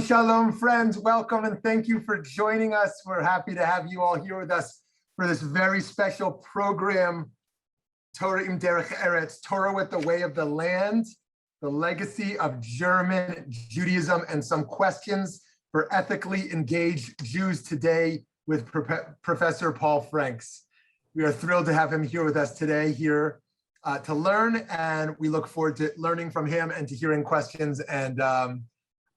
Shalom, shalom, friends. Welcome and thank you for joining us. We're happy to have you all here with us for this very special program, Torah-true erets, Torah with the way of the land, the legacy of German Judaism, and some questions for ethically engaged Jews today with Professor Paul Franks. We are thrilled to have him here with us today to learn, and we look forward to learning from him and to hearing questions and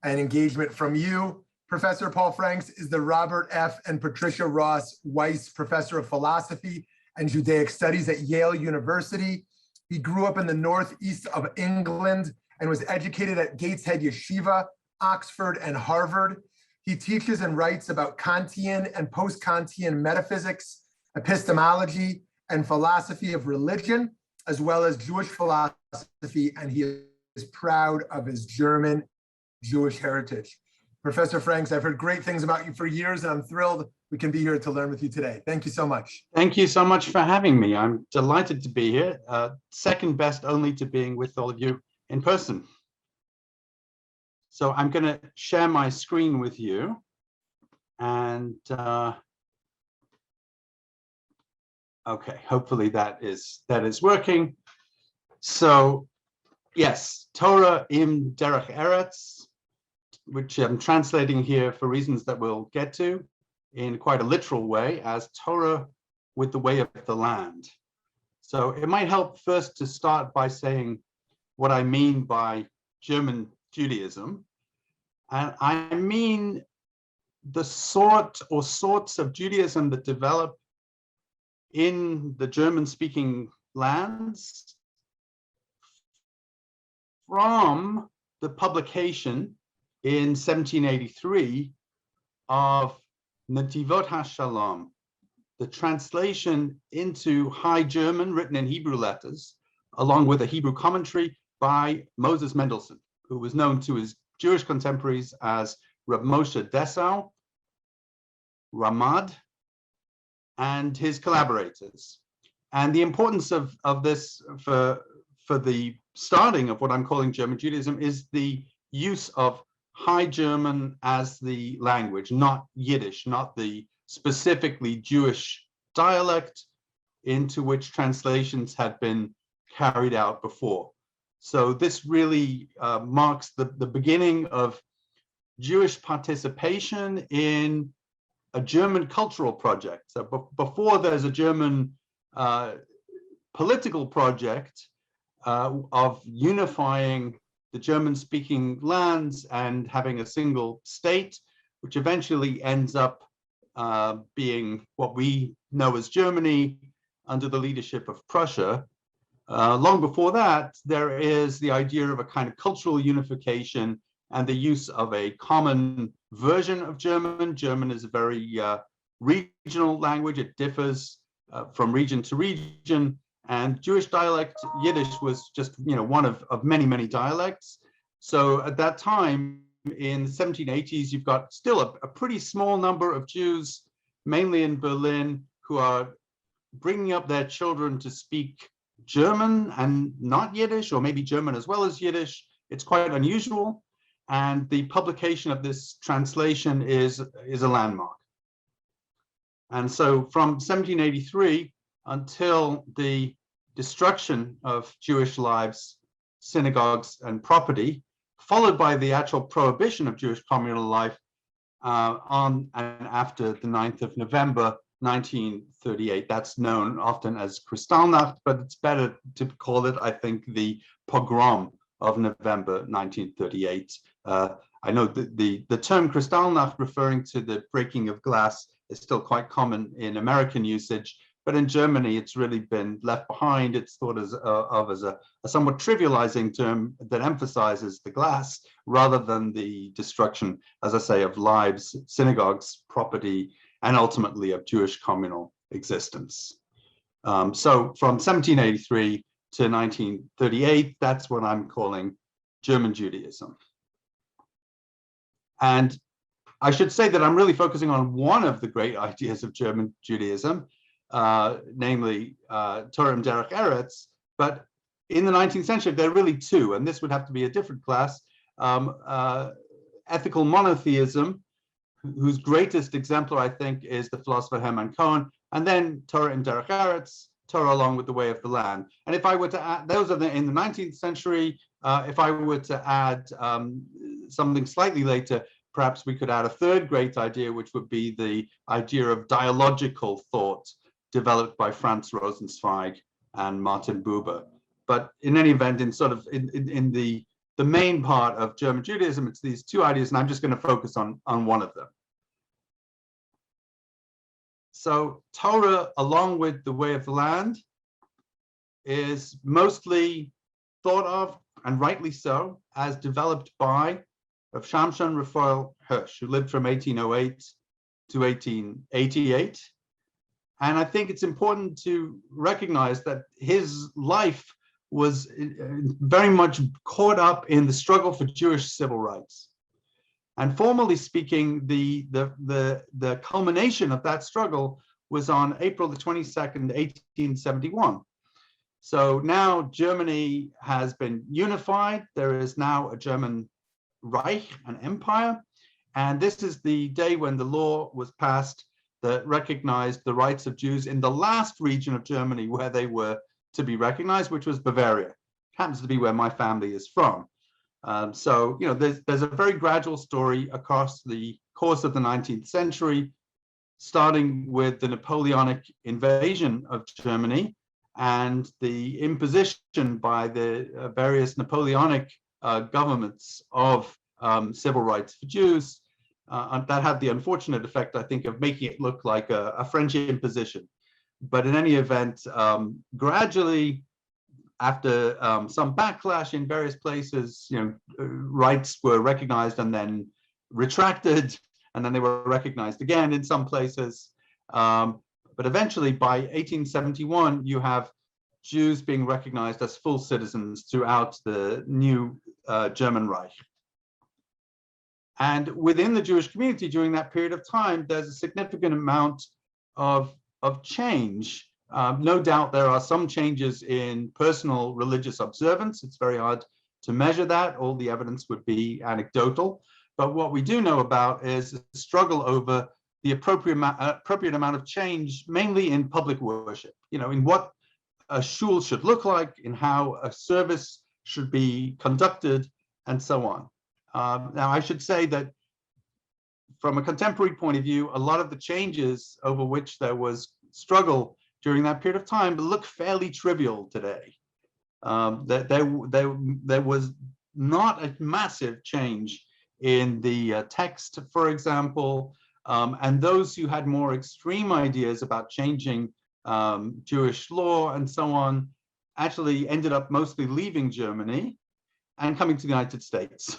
engagement from you. Professor Paul Franks is the Robert F. and Patricia Ross Weiss Professor of Philosophy and Judaic Studies at Yale University. He grew up in the northeast of England and was educated at Gateshead Yeshiva, Oxford, and Harvard. He teaches and writes about Kantian and post-Kantian metaphysics, epistemology, and philosophy of religion, as well as Jewish philosophy, and he is proud of his German Jewish heritage. Professor Franks, I've heard great things about you for years, and I'm thrilled we can be here to learn with you today. Thank you so much. Thank you so much for having me. I'm delighted to be here. Second best only to being with all of you in person. So I'm going to share my screen with you, and okay, hopefully that is working. So yes, Torah im derekh erets, which I'm translating here for reasons that we'll get to in quite a literal way as Torah with the way of the land. So it might help first to start by saying what I mean by German Judaism. And I mean the sort or sorts of Judaism that develop in the German-speaking lands from the publication in 1783 of Nativot HaShalom, the translation into High German written in Hebrew letters, along with a Hebrew commentary by Moses Mendelssohn, who was known to his Jewish contemporaries as Reb Moshe Dessau, Ramad, and his collaborators. And the importance of this for the starting of what I'm calling German Judaism is the use of High German as the language, not Yiddish, not the specifically Jewish dialect into which translations had been carried out before. So this really marks the beginning of Jewish participation in a German cultural project. So before there's a German political project of unifying the German-speaking lands and having a single state, which eventually ends up being what we know as Germany under the leadership of Prussia. Long before that, there is the idea of a kind of cultural unification and the use of a common version of German. German is a very regional language. It differs from region to region. And Jewish dialect, Yiddish, was just one of many, many dialects. So at that time, in the 1780s, you've got still a pretty small number of Jews, mainly in Berlin, who are bringing up their children to speak German and not Yiddish, or maybe German as well as Yiddish. It's quite unusual. And the publication of this translation is a landmark. And so from 1783 until the destruction of Jewish lives, synagogues, and property, followed by the actual prohibition of Jewish communal life on and after the 9th of November, 1938. That's known often as Kristallnacht, but it's better to call it, I think, the pogrom of November 1938. I know the term Kristallnacht, referring to the breaking of glass, is still quite common in American usage, but in Germany, it's really been left behind. It's thought of as a somewhat trivializing term that emphasizes the glass rather than the destruction, as I say, of lives, synagogues, property, and ultimately of Jewish communal existence. So from 1783 to 1938, that's what I'm calling German Judaism. And I should say that I'm really focusing on one of the great ideas of German Judaism, namely Torah im derekh erets. But in the 19th century, there are really two, and this would have to be a different class. ethical monotheism, whose greatest exemplar, I think, is the philosopher Hermann Cohen, and then Torah im derekh erets, Torah along with the way of the land. And if I were to add, those are in the 19th century. If I were to add something slightly later, perhaps we could add a third great idea, which would be the idea of dialogical thought developed by Franz Rosenzweig and Martin Buber. But in any event, in the main part of German Judaism, it's these two ideas, and I'm just going to focus on one of them. So Torah, along with the way of the land, is mostly thought of, and rightly so, as developed by Rav Shamshon Raphael Hirsch, who lived from 1808 to 1888. And I think it's important to recognize that his life was very much caught up in the struggle for Jewish civil rights. And formally speaking, the culmination of that struggle was on April the 22nd, 1871. So now Germany has been unified. There is now a German Reich, an empire. And this is the day when the law was passed that recognized the rights of Jews in the last region of Germany where they were to be recognized, which was Bavaria. It happens to be where my family is from. So, there's a very gradual story across the course of the 19th century, starting with the Napoleonic invasion of Germany and the imposition by the various Napoleonic governments of civil rights for Jews. That had the unfortunate effect, I think, of making it look like a French imposition. But in any event, gradually, after some backlash in various places, rights were recognized and then retracted, and then they were recognized again in some places. But eventually, by 1871, you have Jews being recognized as full citizens throughout the new German Reich. And within the Jewish community during that period of time, there's a significant amount of change. No doubt there are some changes in personal religious observance. It's very hard to measure that. All the evidence would be anecdotal. But what we do know about is the struggle over the appropriate amount of change, mainly in public worship, in what a shul should look like, in how a service should be conducted, and so on. Now, I should say that from a contemporary point of view, a lot of the changes over which there was struggle during that period of time look fairly trivial today. There was not a massive change in the text, for example, and those who had more extreme ideas about changing Jewish law and so on actually ended up mostly leaving Germany and coming to the United States.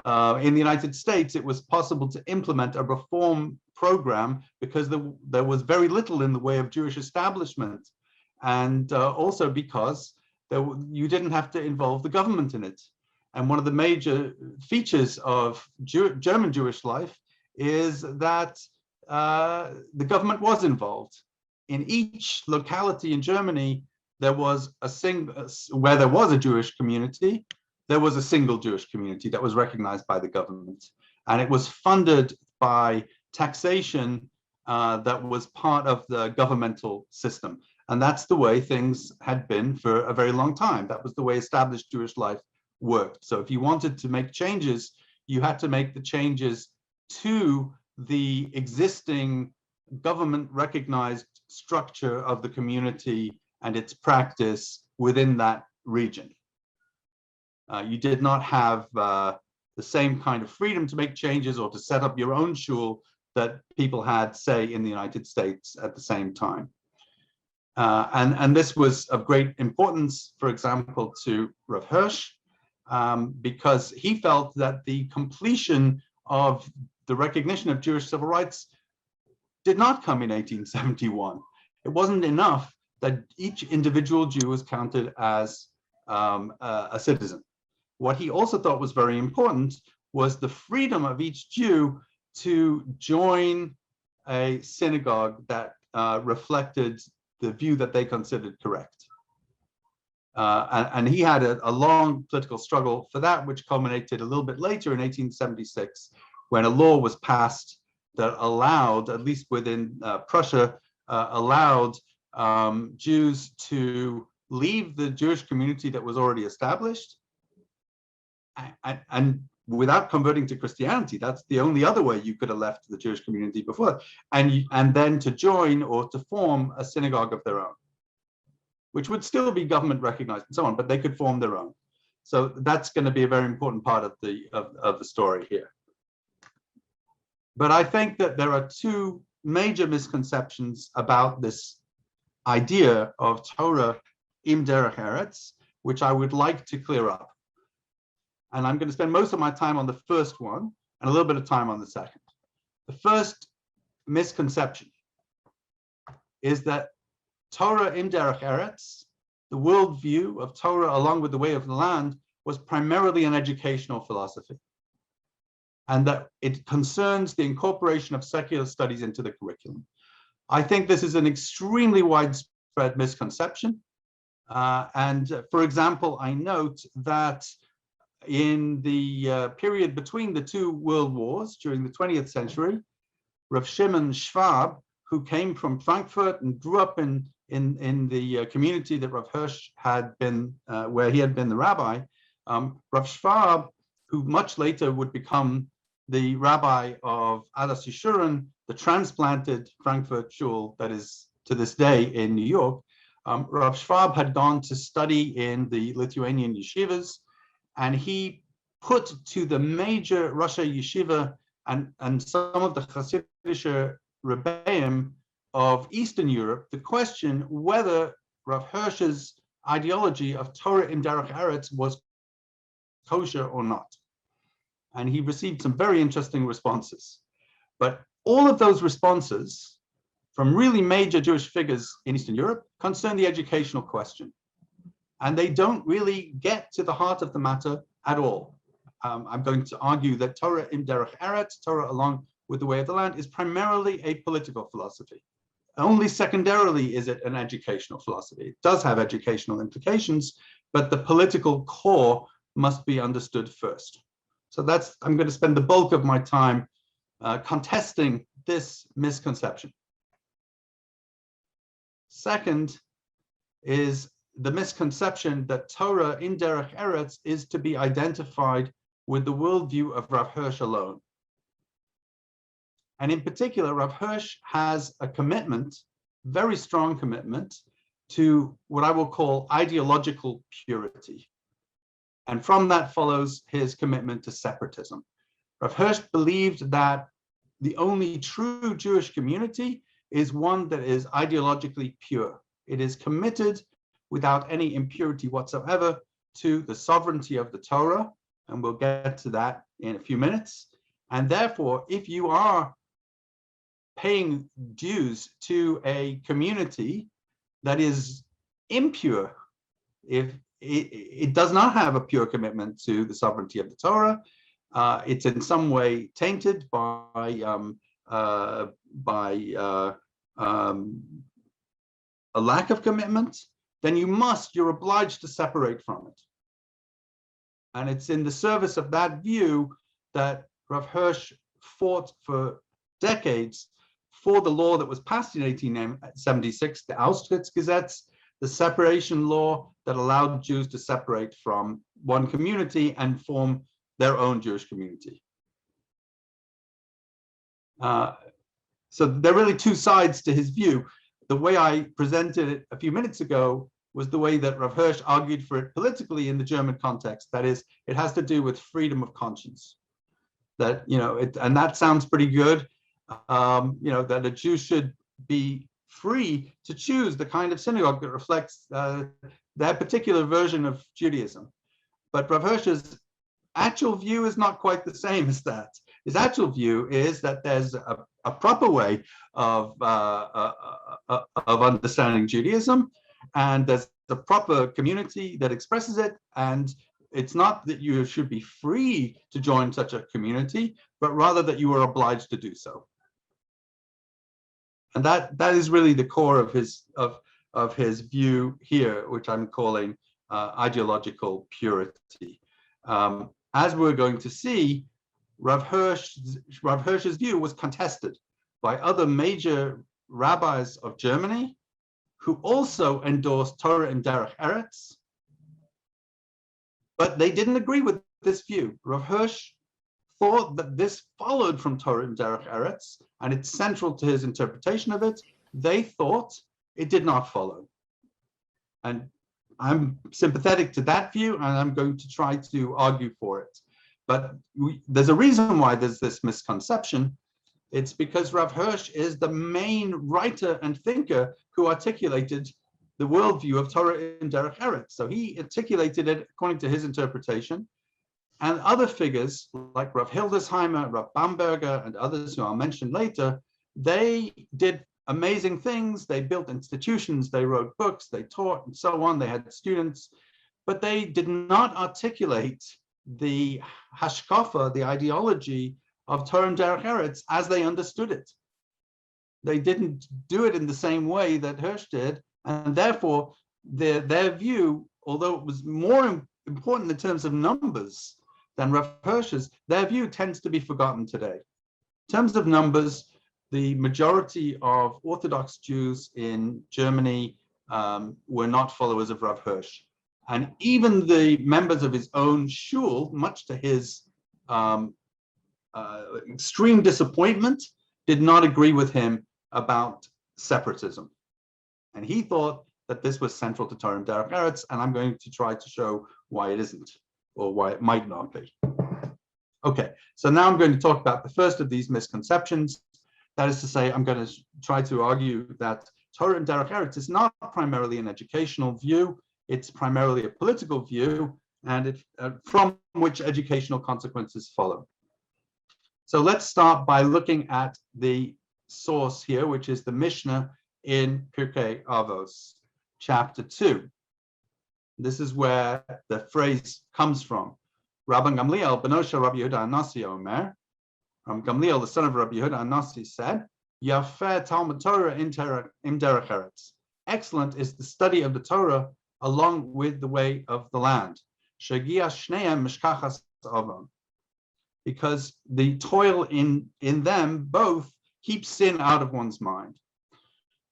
In the United States, it was possible to implement a reform program because there was very little in the way of Jewish establishment, and also because you didn't have to involve the government in it. And one of the major features of German Jewish life is that the government was involved. In each locality in Germany, there was where there was a Jewish community, there was a single Jewish community that was recognized by the government. And it was funded by taxation that was part of the governmental system. And that's the way things had been for a very long time. That was the way established Jewish life worked. So if you wanted to make changes, you had to make the changes to the existing government recognized structure of the community and its practice within that region. You did not have the same kind of freedom to make changes or to set up your own shul that people had, say, in the United States at the same time. And this was of great importance, for example, to Rav Hirsch, because he felt that the completion of the recognition of Jewish civil rights did not come in 1871. It wasn't enough that each individual Jew was counted as a citizen. What he also thought was very important was the freedom of each Jew to join a synagogue that reflected the view that they considered correct. And he had a long political struggle for that, which culminated a little bit later in 1876, when a law was passed that allowed, at least within Prussia, allowed Jews to leave the Jewish community that was already established and without converting to Christianity. That's the only other way you could have left the Jewish community before, and then to join or to form a synagogue of their own, which would still be government recognized and so on, but they could form their own. So that's going to be a very important part of the story here. But I think that there are two major misconceptions about this idea of Torah im derech erets, which I would like to clear up. And I'm going to spend most of my time on the first one and a little bit of time on the second. The first misconception is that Torah im derech erets, the worldview of Torah along with the way of the land, was primarily an educational philosophy, and that it concerns the incorporation of secular studies into the curriculum. I think this is an extremely widespread misconception. And for example, I note that in the period between the two world wars during the 20th century, Rav Shimon Schwab, who came from Frankfurt and grew up in the community that Rav Hirsch had been, where he had been the rabbi, Rav Schwab, who much later would become the rabbi of Adas Yeshurun, the transplanted Frankfurt shul that is to this day in New York, Rav Schwab had gone to study in the Lithuanian yeshivas, and he put to the major Russia yeshiva and some of the Hasidic rebbeim of Eastern Europe the question whether Rav Hirsch's ideology of Torah im derech erets was kosher or not. And he received some very interesting responses. But all of those responses from really major Jewish figures in Eastern Europe concern the educational question. And they don't really get to the heart of the matter at all. I'm going to argue that Torah im derech erets, Torah along with the way of the land, is primarily a political philosophy. Only secondarily is it an educational philosophy. It does have educational implications, but the political core must be understood first. So I'm going to spend the bulk of my time contesting this misconception. Second is the misconception that Torah im derech erets is to be identified with the worldview of Rav Hirsch alone. And in particular, Rav Hirsch has a commitment, very strong commitment, to what I will call ideological purity. And from that follows his commitment to separatism. Rav Hirsch believed that the only true Jewish community is one that is ideologically pure. It is committed without any impurity whatsoever to the sovereignty of the Torah, and we'll get to that in a few minutes. And therefore, if you are paying dues to a community that is impure, if it does not have a pure commitment to the sovereignty of the Torah, it's in some way tainted by a lack of commitment, then you're obliged to separate from it. And it's in the service of that view that Rav Hirsch fought for decades for the law that was passed in 1876, the Austrittsgesetz, the separation law that allowed Jews to separate from one community and form their own Jewish community. So there are really two sides to his view. The way I presented it a few minutes ago was the way that Rav Hirsch argued for it politically in the German context. That is, it has to do with freedom of conscience. That, and that sounds pretty good. That a Jew should be free to choose the kind of synagogue that reflects their particular version of Judaism. But Rav Hirsch's actual view is not quite the same as that. His actual view is that there's a proper way of understanding Judaism, and there's a proper community that expresses it, and it's not that you should be free to join such a community, but rather that you are obliged to do so. And that is really the core of his view here, which I'm calling ideological purity. As we're going to see, Rav Hirsch's view was contested by other major rabbis of Germany who also endorsed Torah and derech erets, but they didn't agree with this view. Rav Hirsch thought that this followed from Torah and derech erets, and it's central to his interpretation of it. They thought it did not follow. And I'm sympathetic to that view, and I'm going to try to argue for it. But there's a reason why there's this misconception. It's because Rav Hirsch is the main writer and thinker who articulated the worldview of Torah and derech erets. So he articulated it according to his interpretation. And other figures like Rav Hildesheimer, Rav Bamberger, and others who I'll mention later, they did amazing things. They built institutions, they wrote books, they taught, and so on. They had students, but they did not articulate the hashkafa, the ideology of Torah and derech erets as they understood it. They didn't do it in the same way that Hirsch did, and therefore their view, although it was more important in terms of numbers than Rav Hirsch's, their view tends to be forgotten today. In terms of numbers, the majority of Orthodox Jews in Germany were not followers of Rav Hirsch. And even the members of his own shul, much to his extreme disappointment, did not agree with him about separatism. And he thought that this was central to Torah and derech erets, and I'm going to try to show why it isn't, or why it might not be. Okay, so now I'm going to talk about the first of these misconceptions. That is to say, I'm going to try to argue that Torah and derech erets is not primarily an educational view, it's primarily a political view, and from which educational consequences follow. So let's start by looking at the source here, which is the Mishnah in Pirkei Avos, chapter 2. This is where the phrase comes from. Rabban Gamliel, Benosha Rabbi Yehuda Anasi Omer, Gamliel, the son of Rabbi Yehuda Anasi, said, Yafeh Talmud Torah im derech erets. Excellent is the study of the Torah along with the way of the land. Shagia shneim mishkachas avon. Because the toil in them both keeps sin out of one's mind.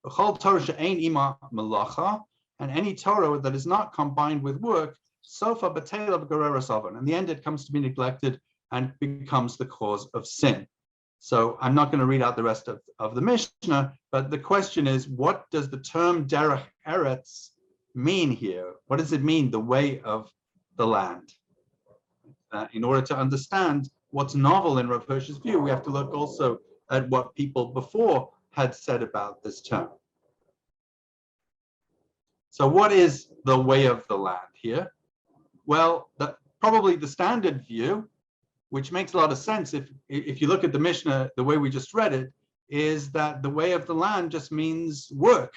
B'chol Torah she'ein ima melacha, and any Torah that is not combined with work, sofa b'teila b'gereres avon. In the end, it comes to be neglected and becomes the cause of sin. So I'm not going to read out the rest of the Mishnah, but the question is, what does the term derech erets mean here? What does it mean, the way of the land? In order to understand what's novel in Rav Hirsch's view, we have to look also at what people before had said about this term. So what is the way of the land here? Well, probably the standard view, which makes a lot of sense if you look at the Mishnah, the way we just read it, is that the way of the land just means work.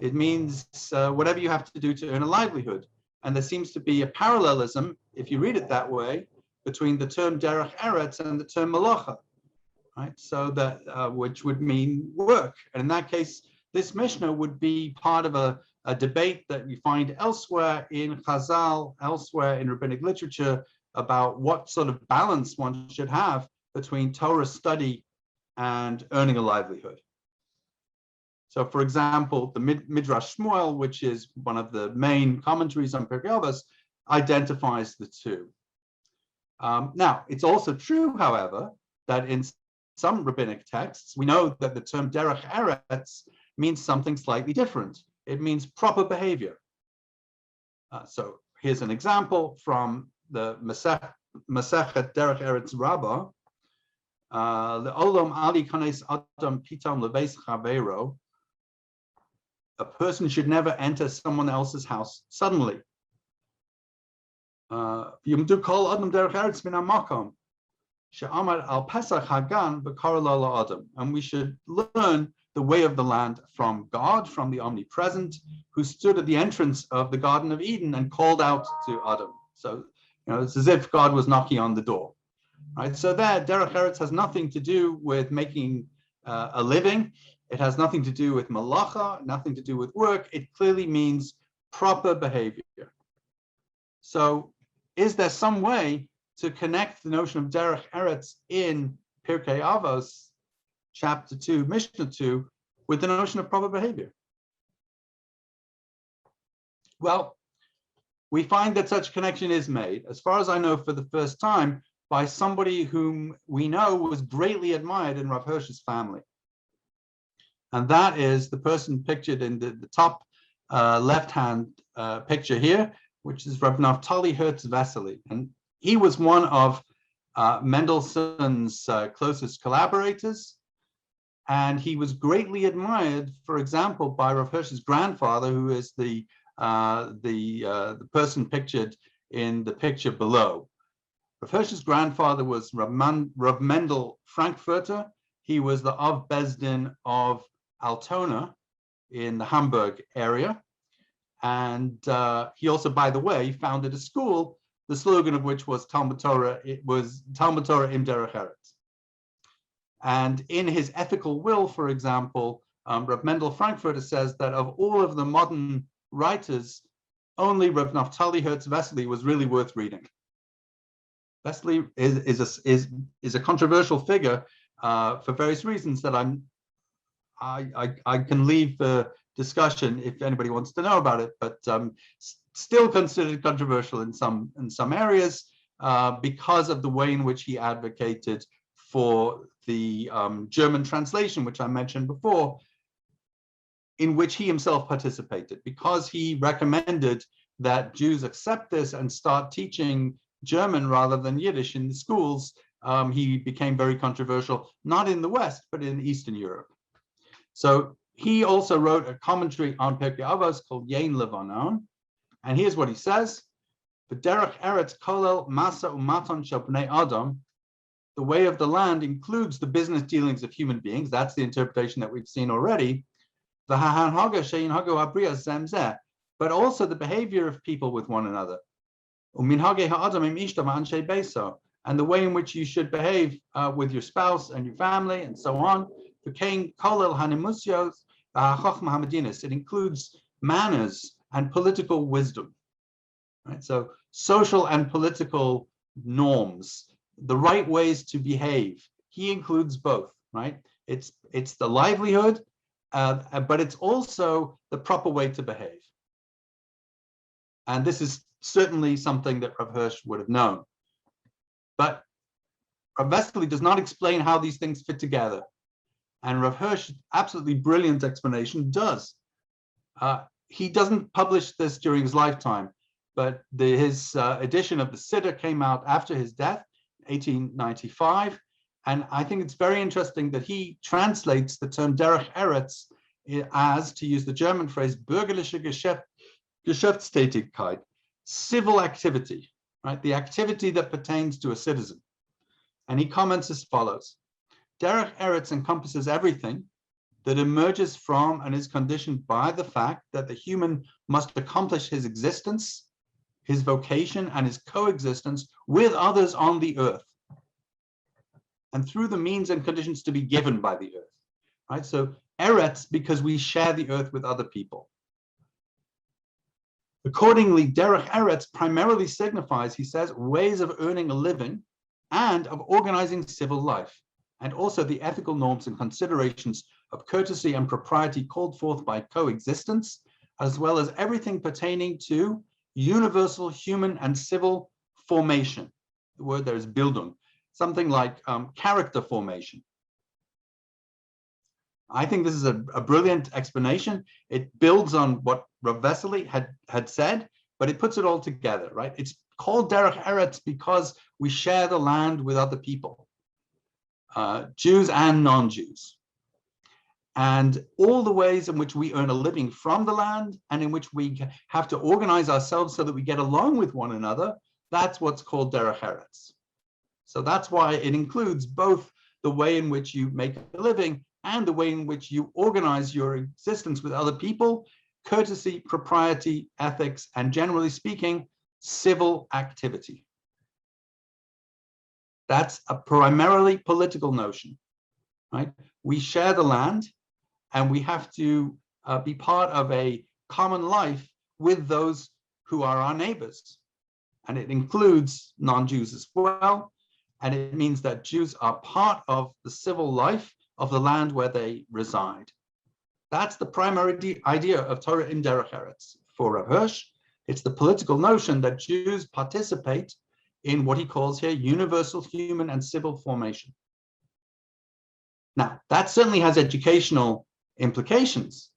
It means whatever you have to do to earn a livelihood. And there seems to be a parallelism, if you read it that way, between the term derech erets and the term malacha, right? So that which would mean work. And in that case, this Mishnah would be part of a debate that we find elsewhere in Chazal, elsewhere in rabbinic literature, about what sort of balance one should have between Torah study and earning a livelihood. So, for example, the Midrash Shmuel, which is one of the main commentaries on Pirkei Avos, identifies the two. Now, it's also true, however, that in some rabbinic texts, we know that the term derech erets means something slightly different. It means proper behavior. So here's an example from the Masechet Derech Eretz Rabbah. Le'olam ali kanes adam pitam leveis chaveiro. A person should never enter someone else's house suddenly. Yumdu kol adam derech eretz min hamakom she'amar al Pesach Hagan v'kara lo la'adam. And we should learn the way of the land from God, from the omnipresent, who stood at the entrance of the Garden of Eden and called out to Adam. So, it's as if God was knocking on the door, right? So there, derech eretz has nothing to do with making a living. It has nothing to do with malacha, nothing to do with work. It clearly means proper behavior. So is there some way to connect the notion of derekh erets in Pirkei Avos, chapter 2, Mishnah 2, with the notion of proper behavior? Well, we find that such connection is made, as far as I know, for the first time, by somebody whom we know was greatly admired in Rav Hirsch's family. And that is the person pictured in the top left-hand picture here, which is Rav Naftali Hertz Vesely. And he was one of Mendelssohn's closest collaborators. And he was greatly admired, for example, by Rav Hirsch's grandfather, who is the person pictured in the picture below. Rav Hirsch's grandfather was Rav Mendel Frankfurter. He was the Av Bezdin of Altona in the Hamburg area. And he also, by the way, founded a school, the slogan of which was Talmud Torah. It was Talmud Torah im derech erets. And in his ethical will, for example, Rav Mendel Frankfurter says that of all of the modern writers, only Rav Naftali Hertz Vesely was really worth reading. Vesely is a controversial figure for various reasons that I can leave for discussion if anybody wants to know about it, but still considered controversial in some areas because of the way in which he advocated for the German translation, which I mentioned before, in which he himself participated, because he recommended that Jews accept this and start teaching German rather than Yiddish in the schools. He became very controversial, not in the West, but in Eastern Europe. So he also wrote a commentary on Pirkei Avos called Yein Levanon, and here's what he says: "The derech eretz kolel masa umaton shel bnei adam." The way of the land includes the business dealings of human beings. That's the interpretation that we've seen already. But also the behavior of people with one another. And the way in which you should behave with your spouse and your family and so on. It includes manners and political wisdom. Right? So social and political norms, the right ways to behave. He includes both, right? It's the livelihood, but it's also the proper way to behave. And this is certainly something that Rav Hirsch would have known. But Rav Vesely does not explain how these things fit together. And Rav Hirsch's absolutely brilliant explanation does. He doesn't publish this during his lifetime, but his edition of the Siddur came out after his death, 1895. And I think it's very interesting that he translates the term derech erets as, to use the German phrase, bürgerliche Geschäftstätigkeit, civil activity, right? The activity that pertains to a citizen. And he comments as follows: derech eretz encompasses everything that emerges from and is conditioned by the fact that the human must accomplish his existence, his vocation, and his coexistence with others on the earth, and through the means and conditions to be given by the earth, right? So erets, because we share the earth with other people. Accordingly, derech eretz primarily signifies, he says, ways of earning a living and of organizing civil life, and also the ethical norms and considerations of courtesy and propriety called forth by coexistence, as well as everything pertaining to universal human and civil formation. The word there is Bildung, something like character formation. I think this is a brilliant explanation. It builds on what Rav Vesely had said, but it puts it all together, right? It's called derech eretz because we share the land with other people, Jews and non-Jews. And all the ways in which we earn a living from the land and in which we have to organize ourselves so that we get along with one another, that's what's called derech eretz. So that's why it includes both the way in which you make a living and the way in which you organize your existence with other people, courtesy, propriety, ethics, and generally speaking, civil activity. That's a primarily political notion, right? We share the land and we have to be part of a common life with those who are our neighbors. and it includes non-Jews as well. And it means that Jews are part of the civil life of the land where they reside. That's the primary idea of Torah im derech erets for Rav Hirsch. It's the political notion that Jews participate in what he calls here universal human and civil formation. Now, that certainly has educational implications,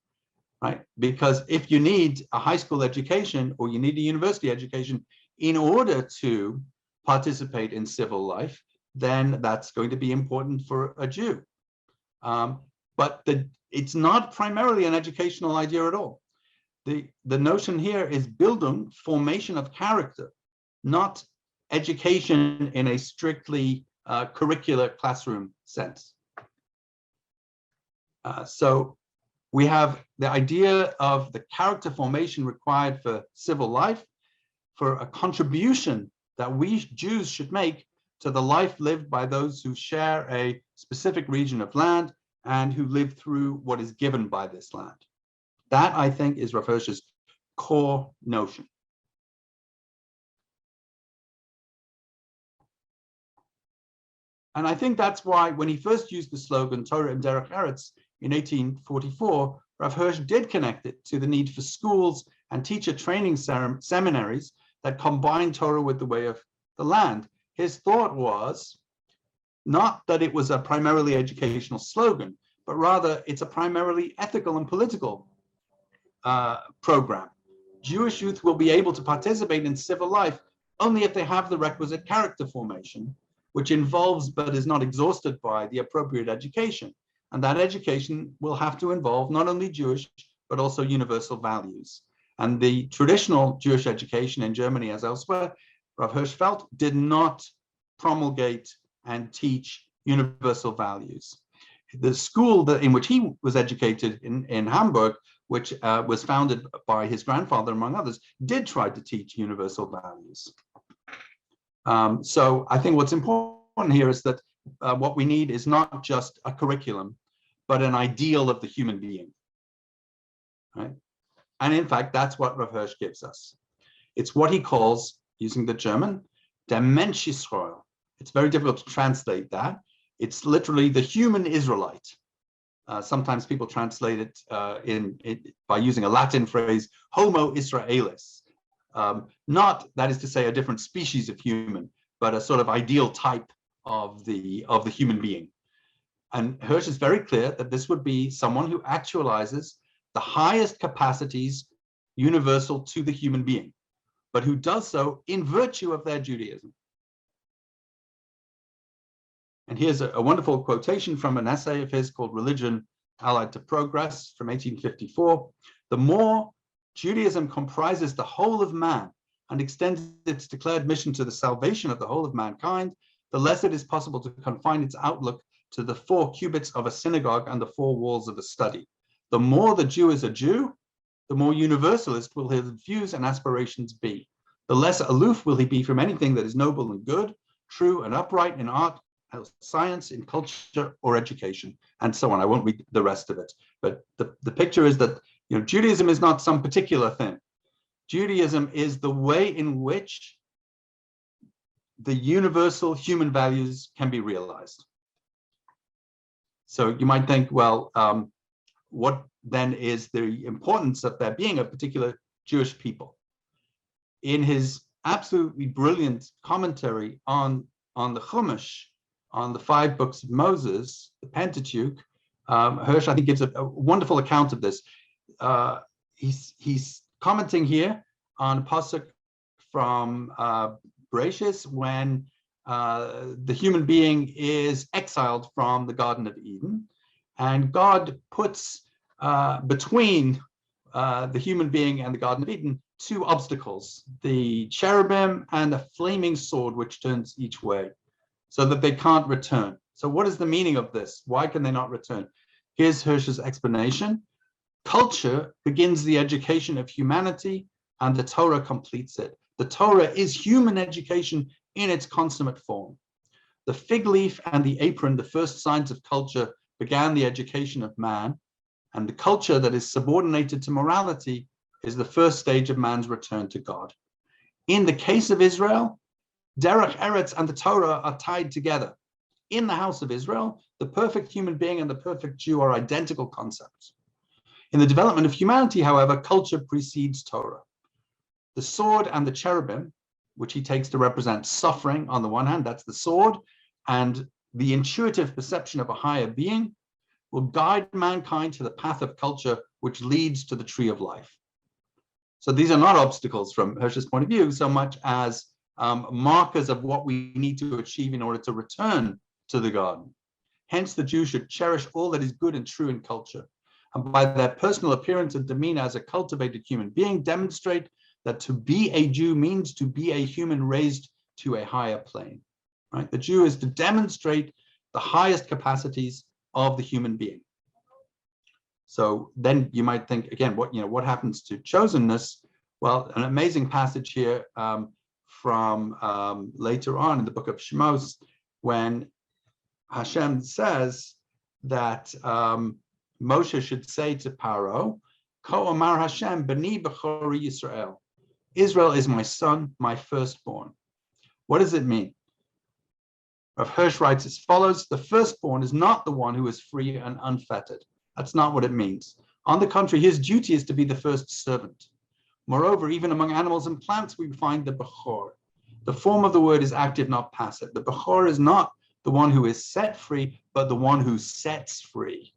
right? Because if you need a high school education or you need a university education in order to participate in civil life, then that's going to be important for a Jew. But it's not primarily an educational idea at all. The notion here is Bildung, formation of character, not education in a strictly curricular classroom sense. So we have the idea of the character formation required for civil life, for a contribution that we Jews should make to the life lived by those who share a specific region of land and who live through what is given by this land. That, I think, is Rav Hirsch's core notion. And I think that's why when he first used the slogan Torah im derech erets in 1844, Rav Hirsch did connect it to the need for schools and teacher training seminaries that combine Torah with the way of the land. His thought was not that it was a primarily educational slogan, but rather it's a primarily ethical and political program. Jewish youth will be able to participate in civil life only if they have the requisite character formation, which involves but is not exhausted by the appropriate education. And that education will have to involve not only Jewish, but also universal values. And the traditional Jewish education in Germany, as elsewhere, Rav Hirsch felt, did not promulgate and teach universal values. The school in which he was educated in Hamburg, which was founded by his grandfather, among others, did try to teach universal values. So I think what's important here is that what we need is not just a curriculum, but an ideal of the human being, right? And in fact, that's what Rav Hirsch gives us. It's what he calls, using the German, der Mensch Israel. It's very difficult to translate that. It's literally the human Israelite. Sometimes people translate it by using a Latin phrase, Homo Israelis. Not, that is to say, a different species of human, but a sort of ideal type of the human being. And Hirsch is very clear that this would be someone who actualizes the highest capacities universal to the human being, but who does so in virtue of their Judaism. And here's a wonderful quotation from an essay of his called Religion Allied to Progress from 1854. The more Judaism comprises the whole of man and extends its declared mission to the salvation of the whole of mankind, the less it is possible to confine its outlook to the 4 cubits of a synagogue and the 4 walls of a study. The more the Jew is a Jew, the more universalist will his views and aspirations be. The less aloof will he be from anything that is noble and good, true and upright in art, science, in culture or education, and so on. I won't read the rest of it, but the picture is that Judaism is not some particular thing. Judaism is the way in which the universal human values can be realized. So you might think, well, what then is the importance of there being a particular Jewish people? In his absolutely brilliant commentary on the Humash, on the 5 books of Moses, the Pentateuch, Hirsch, I think, gives a wonderful account of this. He's commenting here on a pasuk from Bereshis when the human being is exiled from the Garden of Eden, and God puts between the human being and the Garden of Eden 2 obstacles, the cherubim and a flaming sword which turns each way, so that they can't return. So what is the meaning of this? Why can they not return? Here's Hirsch's explanation. Culture begins the education of humanity, and the Torah completes it. The Torah is human education in its consummate form. The fig leaf and the apron, the first signs of culture, began the education of man, and the culture that is subordinated to morality is the first stage of man's return to God. In the case of Israel, derekh, erets, and the Torah are tied together. In the house of Israel, the perfect human being and the perfect Jew are identical concepts. In the development of humanity, however, culture precedes Torah. The sword and the cherubim, which he takes to represent suffering on the one hand, that's the sword, and the intuitive perception of a higher being, will guide mankind to the path of culture, which leads to the tree of life. So these are not obstacles from Hirsch's point of view, so much as markers of what we need to achieve in order to return to the garden. Hence, the Jew should cherish all that is good and true in culture, and by their personal appearance and demeanor as a cultivated human being, demonstrate that to be a Jew means to be a human raised to a higher plane. Right? The Jew is to demonstrate the highest capacities of the human being. So then you might think again, what happens to chosenness? Well, an amazing passage here from later on in the book of Shemos, when Hashem says that Moshe should say to Paro, Ko Amar Hashem b'ni b'chori Yisrael. Israel is my son, my firstborn. What does it mean? Rav Hirsch writes as follows: the firstborn is not the one who is free and unfettered. That's not what it means. On the contrary, his duty is to be the first servant. Moreover, even among animals and plants, we find the bechor. The form of the word is active, not passive. The bechor is not the one who is set free, but the one who sets free.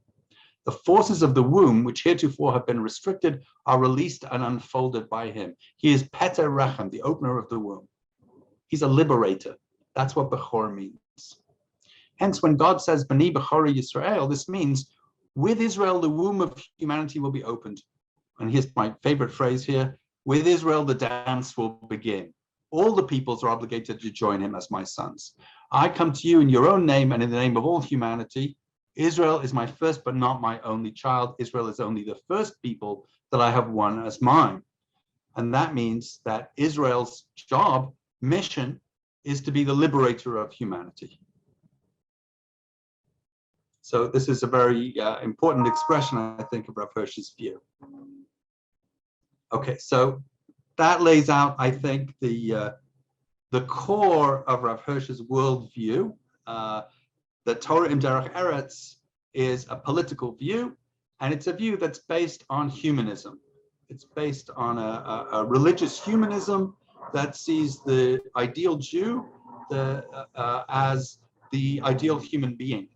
The forces of the womb, which heretofore have been restricted, are released and unfolded by him. He is Peter Rechem, the opener of the womb. He's a liberator. That's what bechor means. Hence, when God says, B'ni b'chori Yisrael, this means with Israel, the womb of humanity will be opened. And here's my favorite phrase here: with Israel, the dance will begin. All the peoples are obligated to join him as my sons. I come to you in your own name and in the name of all humanity. Israel is my first but not my only child. Israel is only the first people that I have won as mine. And that means that Israel's job, mission, is to be the liberator of humanity. So this is a very important expression, I think, of Rav Hirsch's view. Okay, so that lays out, I think, the core of Rav Hirsch's worldview. The Torah im derekh erets is a political view, and it's a view that's based on humanism. It's based on a religious humanism that sees the ideal Jew as the ideal human being.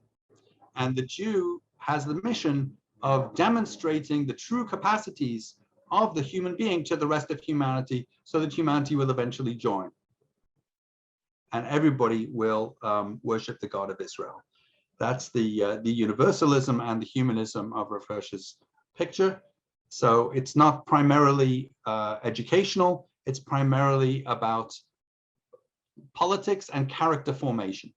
And the Jew has the mission of demonstrating the true capacities of the human being to the rest of humanity, so that humanity will eventually join. And everybody will worship the God of Israel. That's the universalism and the humanism of Rav Hirsch's picture. So it's not primarily educational, it's primarily about politics and character formation.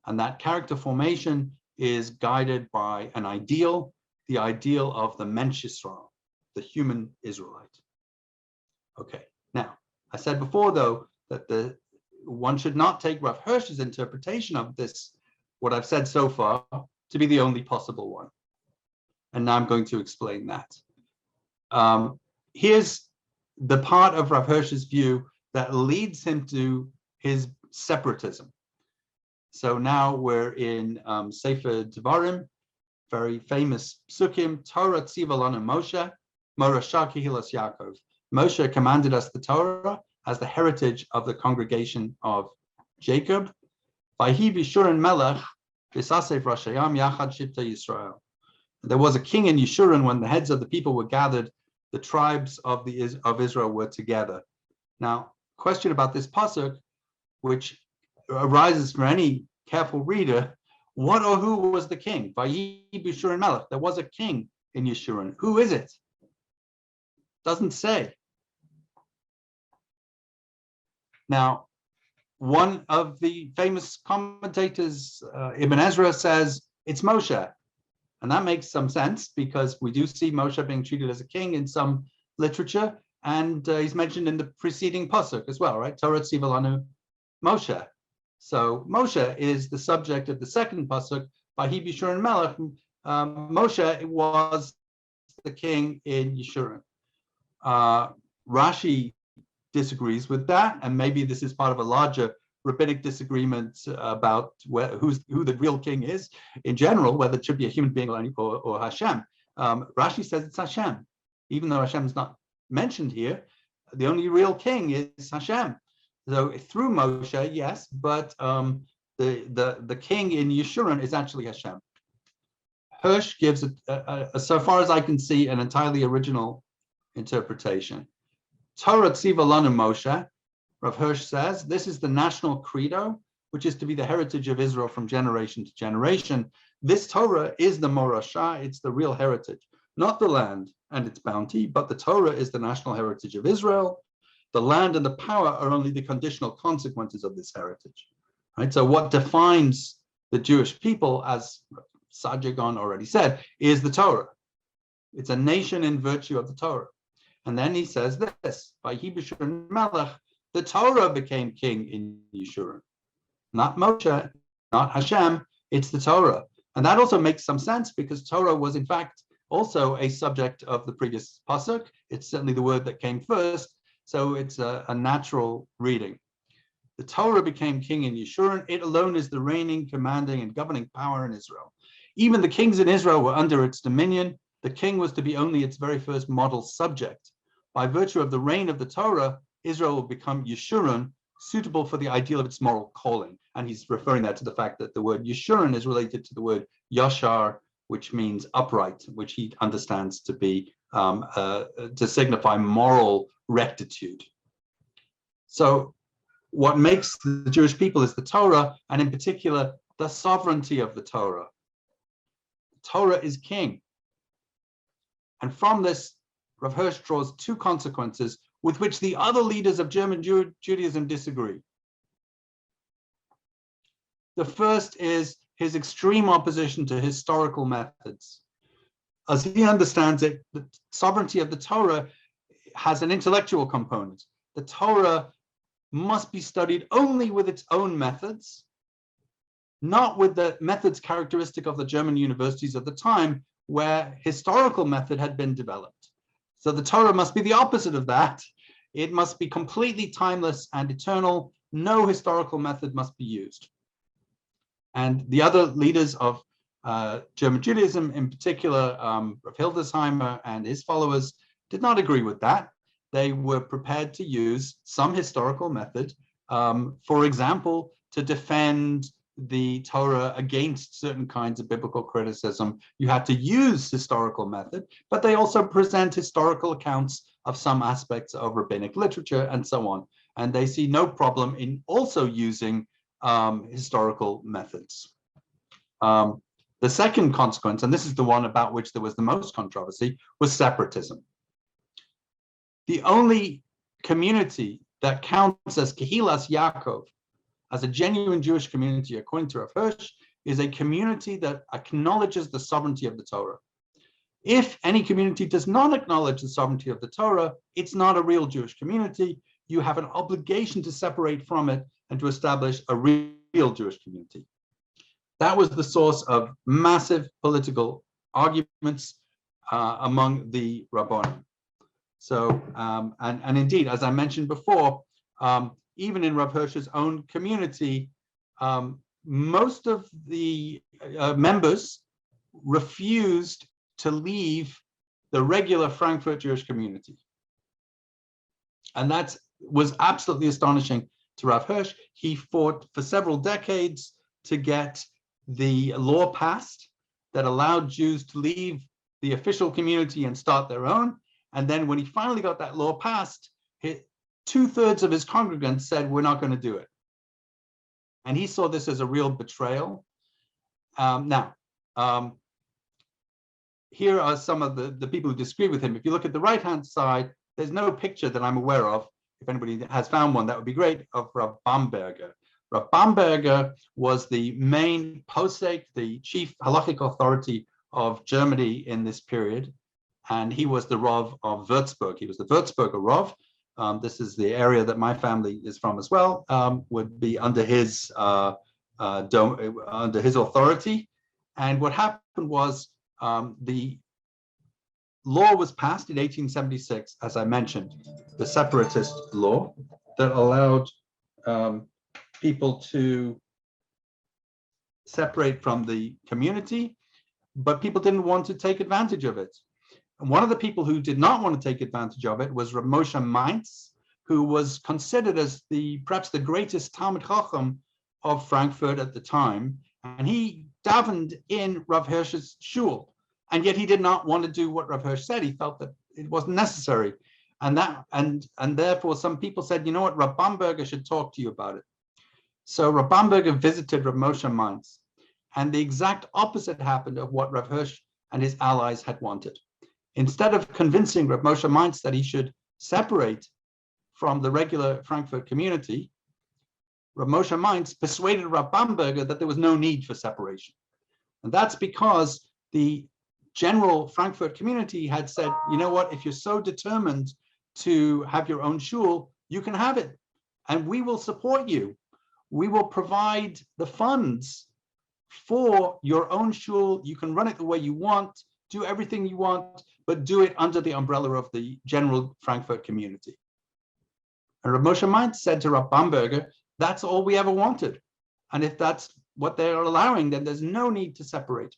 And that character formation is guided by an ideal, the ideal of the Mensch Yisrael, the human Israelite. Okay, now, I said before, though, that one should not take Rav Hirsch's interpretation of this, what I've said so far, to be the only possible one. And now I'm going to explain that. Here's the part of Rav Hirsch's view that leads him to his separatism. So now we're in Sefer Devarim, very famous psukim, Torah tziva lanu Moshe, Morasha Kehilas Yaakov. Moshe commanded us the Torah as the heritage of the congregation of Jacob. Vayhi b'Yeshurun melech v'sasef rashayam yachad shibta Yisrael. There was a king in Yeshurun when the heads of the people were gathered, the tribes of Israel were together. Now, question about this pasuk, which arises from any careful reader: what or who was the king? Vayhi b'Yeshurun melech. There was a king in Yeshurun. Who is it? Doesn't say. Now, one of the famous commentators, Ibn Ezra, says it's Moshe. And that makes some sense, because we do see Moshe being treated as a king in some literature, and he's mentioned in the preceding pasuk as well, right? Torah tziva lanu Moshe. So Moshe is the subject of the second pasuk, Vayhi b'Yeshurun melech. Moshe was the king in Yeshurun. Rashi disagrees with that, and maybe this is part of a larger rabbinic disagreement about who the real king is in general, whether it should be a human being or Hashem. Rashi says it's Hashem, even though Hashem is not mentioned here. The only real king is Hashem. So through Moshe, yes, but the king in Yeshurun is actually Hashem. Hirsch gives, so far as I can see, an entirely original interpretation. Torah tziva lanu Moshe, Rav Hirsch says, this is the national credo, which is to be the heritage of Israel from generation to generation. This Torah is the morashah, it's the real heritage, not the land and its bounty, but the Torah is the national heritage of Israel. The land and the power are only the conditional consequences of this heritage. Right? So what defines the Jewish people, as Sajagon already said, is the Torah. It's a nation in virtue of the Torah. And then he says this, by Yeshurun Melech, the Torah became king in Yeshurun. Not Moshe, not Hashem, it's the Torah. And that also makes some sense because Torah was in fact also a subject of the previous pasuk. It's certainly the word that came first, so it's a natural reading. The Torah became king in Yeshurun. It alone is the reigning, commanding, and governing power in Israel. Even the kings in Israel were under its dominion. The king was to be only its very first model subject. By virtue of the reign of the Torah, Israel will become Yeshurun, suitable for the ideal of its moral calling. And he's referring that to the fact that the word Yeshurun is related to the word Yashar, which means upright, which he understands to be to signify moral rectitude. So what makes the Jewish people is the Torah, and in particular, the sovereignty of the Torah. Torah is king. And from this, Rav Hirsch draws two consequences with which the other leaders of German Judaism disagree. The first is his extreme opposition to historical methods. As he understands it, the sovereignty of the Torah has an intellectual component. The Torah must be studied only with its own methods, not with the methods characteristic of the German universities of the time, where historical method had been developed. So the Torah must be the opposite of that. It must be completely timeless and eternal. No historical method must be used. And the other leaders of German Judaism, in particular, Rav Hildesheimer and his followers, did not agree with that. They were prepared to use some historical method, for example, to defend the Torah against certain kinds of biblical criticism. You had to use historical method, but they also present historical accounts of some aspects of rabbinic literature and so on. And they see no problem in also using historical methods. The second consequence, and this is the one about which there was the most controversy, was separatism. The only community that counts as Kehilas Yaakov, as a genuine Jewish community, according to Rav Hirsch, is a community that acknowledges the sovereignty of the Torah. If any community does not acknowledge the sovereignty of the Torah, it's not a real Jewish community. You have an obligation to separate from it and to establish a real Jewish community. That was the source of massive political arguments among the Rabbanim. So, and indeed, as I mentioned before, even in Rav Hirsch's own community, most of the members refused to leave the regular Frankfurt Jewish community. And that was absolutely astonishing to Rav Hirsch. He fought for several decades to get the law passed that allowed Jews to leave the official community and start their own. And then when he finally got that law passed, 2/3 of his congregants said, we're not going to do it. And he saw this as a real betrayal. Here are some of the people who disagree with him. If you look at the right-hand side, there's no picture that I'm aware of. If anybody has found one, that would be great, of Rav Bamberger. Rav Bamberger was the main posek, the chief halachic authority of Germany in this period. And he was the Rav of Würzburg. He was the Würzburger Rav. This is the area that my family is from as well, would be under his authority. And what happened was the law was passed in 1876, as I mentioned, the separatist law that allowed people to separate from the community, but people didn't want to take advantage of it. And one of the people who did not want to take advantage of it was Rav Moshe Mendelssohn, who was considered as perhaps the greatest Talmid Chacham of Frankfurt at the time. And he davened in Rav Hirsch's shul, and yet he did not want to do what Rav Hirsch said. He felt that it wasn't necessary. And therefore some people said, you know what, Rav Bamberger should talk to you about it. So Rav Bamberger visited Rav Moshe Mendelssohn, and the exact opposite happened of what Rav Hirsch and his allies had wanted. Instead of convincing Rav Moshe Mendelssohn that he should separate from the regular Frankfurt community, Rav Moshe Mendelssohn persuaded Rav Bamberger that there was no need for separation. And that's because the general Frankfurt community had said, you know what, if you're so determined to have your own shul, you can have it, and we will support you. We will provide the funds for your own shul. You can run it the way you want, do everything you want, but do it under the umbrella of the general Frankfurt community. And Rav Moshe Mendelssohn said to Rav Bamberger, that's all we ever wanted. And if that's what they're allowing, then there's no need to separate.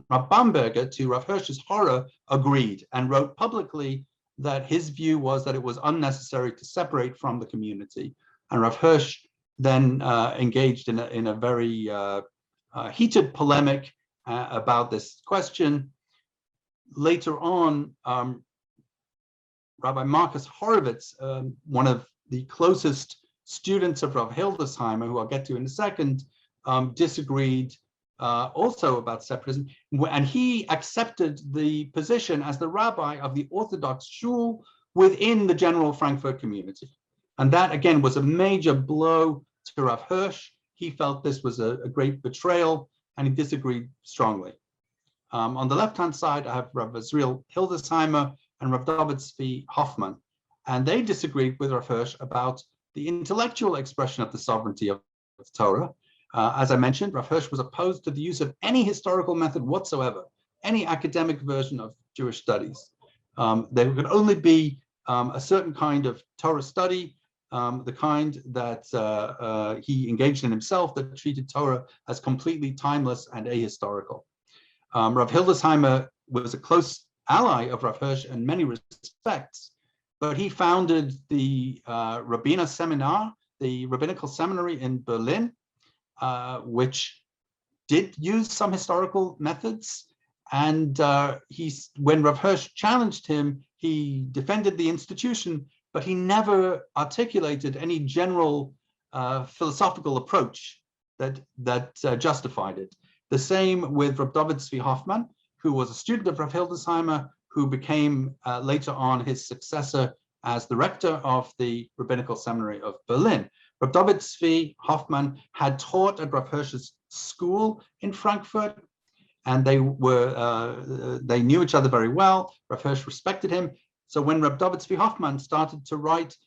Rav Bamberger, to Rav Hirsch's horror, agreed and wrote publicly that his view was that it was unnecessary to separate from the community. And Rav Hirsch then engaged in a very heated polemic about this question. Later on, Rabbi Marcus Horowitz, one of the closest students of Rav Hildesheimer, who I'll get to in a second, disagreed also about separatism, and he accepted the position as the rabbi of the Orthodox shul within the general Frankfurt community. And that, again, was a major blow to Rav Hirsch. He felt this was a great betrayal, and he disagreed strongly. On the left-hand side, I have Rav Israel Hildesheimer and Rav David Zvi Hoffman, and they disagreed with Rav Hirsch about the intellectual expression of the sovereignty of the Torah. As I mentioned, Rav Hirsch was opposed to the use of any historical method whatsoever, any academic version of Jewish studies. There could only be a certain kind of Torah study, the kind that he engaged in himself, that treated Torah as completely timeless and ahistorical. Rav Hildesheimer was a close ally of Rav Hirsch in many respects, but he founded the Rabbiner Seminar, the rabbinical seminary in Berlin, which did use some historical methods. And when Rav Hirsch challenged him, he defended the institution, but he never articulated any general philosophical approach that justified it. The same with Rav David Zvi Hoffman, who was a student of Rav Hildesheimer, who became later on his successor as the rector of the Rabbinical Seminary of Berlin. Rav David Zvi Hoffman had taught at Rav Hirsch's school in Frankfurt, and they knew each other very well. Rav Hirsch respected him. So when Rav David Zvi Hoffman started to write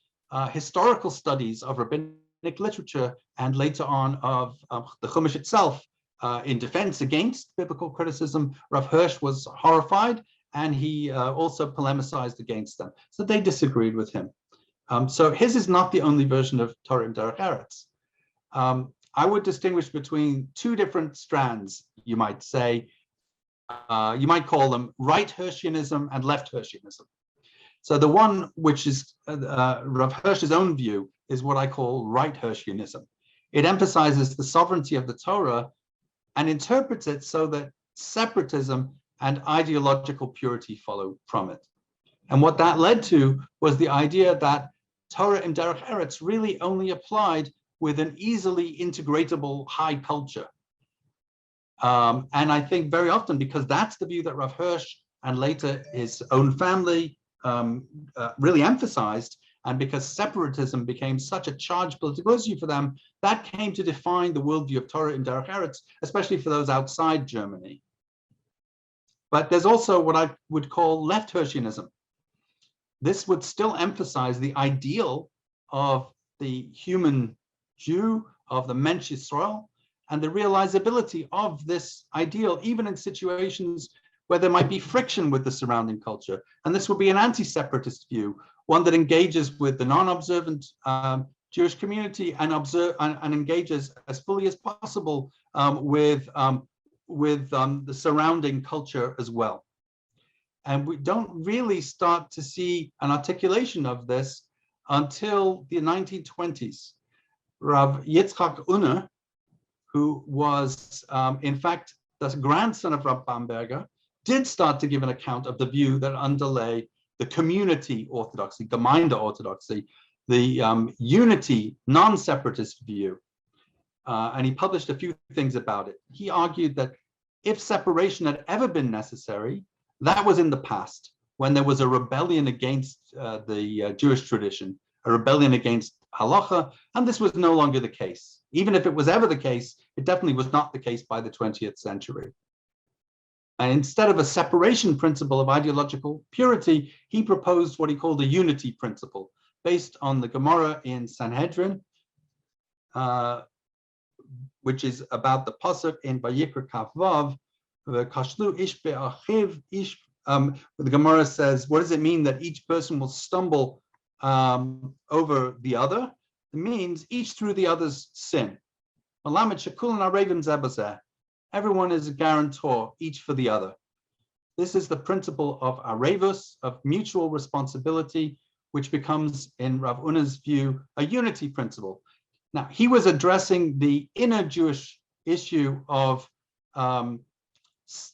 historical studies of rabbinic literature, and later on of the Humash itself, in defense against biblical criticism, Rav Hirsch was horrified, and he also polemicized against them. So they disagreed with him. So his is not the only version of Torah im Derech Eretz. I would distinguish between two different strands, you might say. You might call them right Hirschianism and left Hirschianism. So the one which is Rav Hirsch's own view is what I call right Hirschianism. It emphasizes the sovereignty of the Torah and interprets it so that separatism and ideological purity follow from it. And what that led to was the idea that Torah im Derech Eretz really only applied with an easily integratable high culture. And I think very often, because that's the view that Rav Hirsch and later his own family really emphasized, and because separatism became such a charged political issue for them, that came to define the worldview of Torah im Derech Eretz, especially for those outside Germany. But there's also what I would call left Hirschianism. This would still emphasize the ideal of the human Jew, of the Mensch Yisrael, and the realizability of this ideal, even in situations where there might be friction with the surrounding culture. And this would be an anti-separatist view, one that engages with the non-observant Jewish community and engages as fully as possible with the surrounding culture as well. And we don't really start to see an articulation of this until the 1920s. Rav Yitzchak Unna, who was in fact the grandson of Rav Bamberger, did start to give an account of the view that underlay the community orthodoxy, Gemeinde orthodoxy, the unity, non-separatist view. And he published a few things about it. He argued that if separation had ever been necessary, that was in the past, when there was a rebellion against the Jewish tradition, a rebellion against halacha, and this was no longer the case. Even if it was ever the case, it definitely was not the case by the 20th century. And instead of a separation principle of ideological purity, he proposed what he called a unity principle, based on the Gemara in Sanhedrin, which is about the pasuk in Vayikra Kaf Vav, the Kashlu Ish Be'achiv Ish. The Gemara says, what does it mean that each person will stumble over the other? It means each through the other's sin. Everyone is a guarantor, each for the other. This is the principle of arevus, of mutual responsibility, which becomes, in Rav Unna's view, a unity principle. Now, he was addressing the inner Jewish issue of